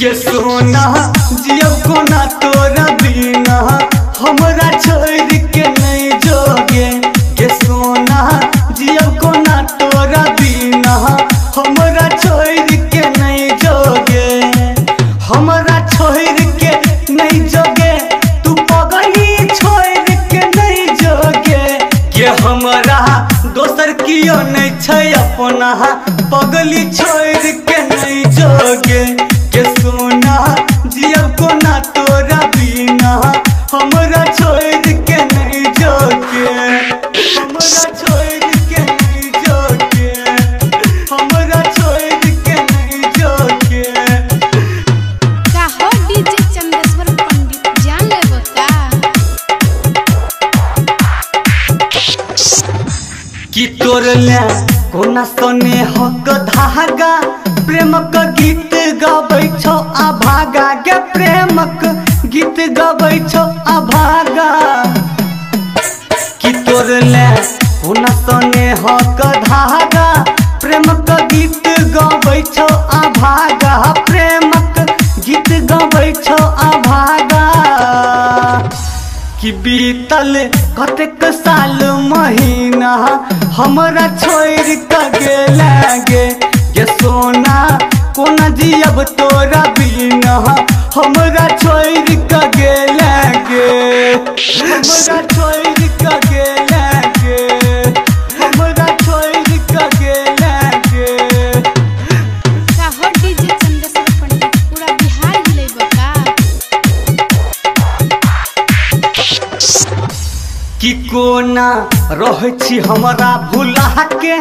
ये सोना जियो कोना तोरा बिना हमरा छोड़ के नहीं जोगे। ये सोना जियो कोना तोरा बिना हमरा छोड़ के नहीं जोगे। हमरा छोड़ के नहीं जोगे तू पगली छोड़ के नहीं जोगे। ये हमरा दोसर कियो नहीं छै अपना पगली छोड़ के नहीं जोगे। के सोना जियो कोना तोरा बिना हमरा छोड़ के नहीं जोगे। हमरा छोड़ के नहीं जोगे। हमरा छोड़ के नहीं जोगे। का हो डीजे चंदेश्वर पंडित जान लेबो का कि तोरले कोना सने हक धागा प्रेमक गीत गबै छौ अभागा। गे प्रेमक गीत गबै छौ अभागा। कि तोरले कोना सने हक धागा प्रेमक गीत गबै छौ अभागा। प्रेमक गीत गबै छौ अभागा। कि बीतल कतेक साल महीना हमरा छोड़ के गेला गे। ये सोना कोना जियब तोरा बिना हमरा छोड़ के गेला गे। हमरा छोड़ के गेला गे। हमरा छोड़ के गेला गे। का हो डीजे चंदेश्वर पंडित पूरा बिहार हिलेबो का कि कोना रह छी हमरा भुला के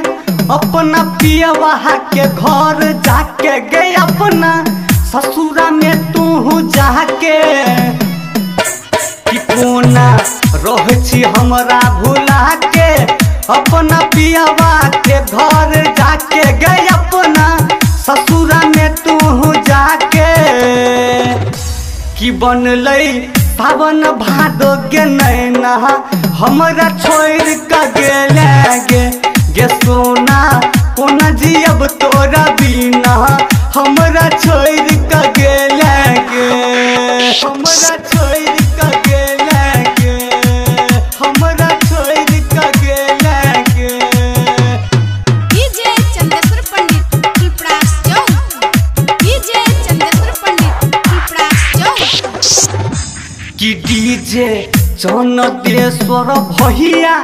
अपना पियवा के घर जाके गे। अपना ससुरा में तू जाके। कि कोना रह छी हमरा भुला के अपना पियवा के घर जाके गे। अपना ससुरा में तू जाके। कि बनलै सावन भादो के नैना हमरा छोड़ के गेला गे। गे सोना कोना जियब तोरा बिना हमरा छोड़ के गेला गे। हमरा छोड़ के गेला गे। हमरा छोड़ के गेला गे। डीजे चंदेश्वर पंडित पिपरास चौक डीजे चंदेश्वर पंडित पिपरास चौक। कि डीजे चंदेश्वर भैया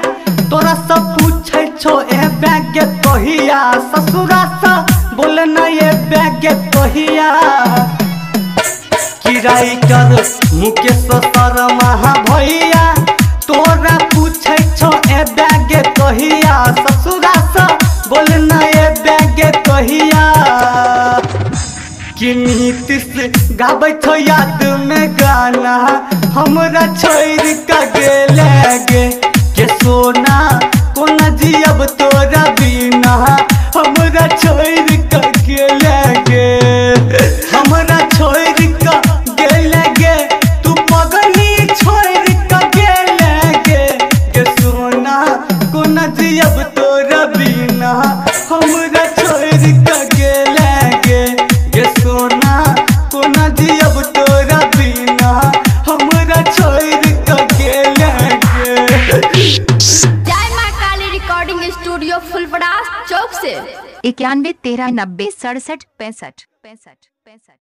तोरा सब पूछे छो ए बैग कहिया। ससुरा सा बोले न ये बैग कहिया। कि राइटर मुकेश शर्मा भैया तोरा पूछे छो ए बैग कहिया। ससुरा सा बोले न ये बैग कहिया। कि नीतीश गाबै छो याद में गाना हमरा छोड़ के गेला गे। के सोना कोना जियब तोरा बिना हमरा छोड़ के गेला गे। हमरा छोड़ के गेला गे तू पगली छोड़ के गेला गे। के सोना कोना जियब तोरा बिना हमरा छोड़ के गेला गे। के सोना कोना जियब तोरा बिना हमरा छोड़ के गेला गे। जय मां काली रिकॉर्डिंग स्टूडियो फुलपरास चौक से 91 13 90 67 65 65।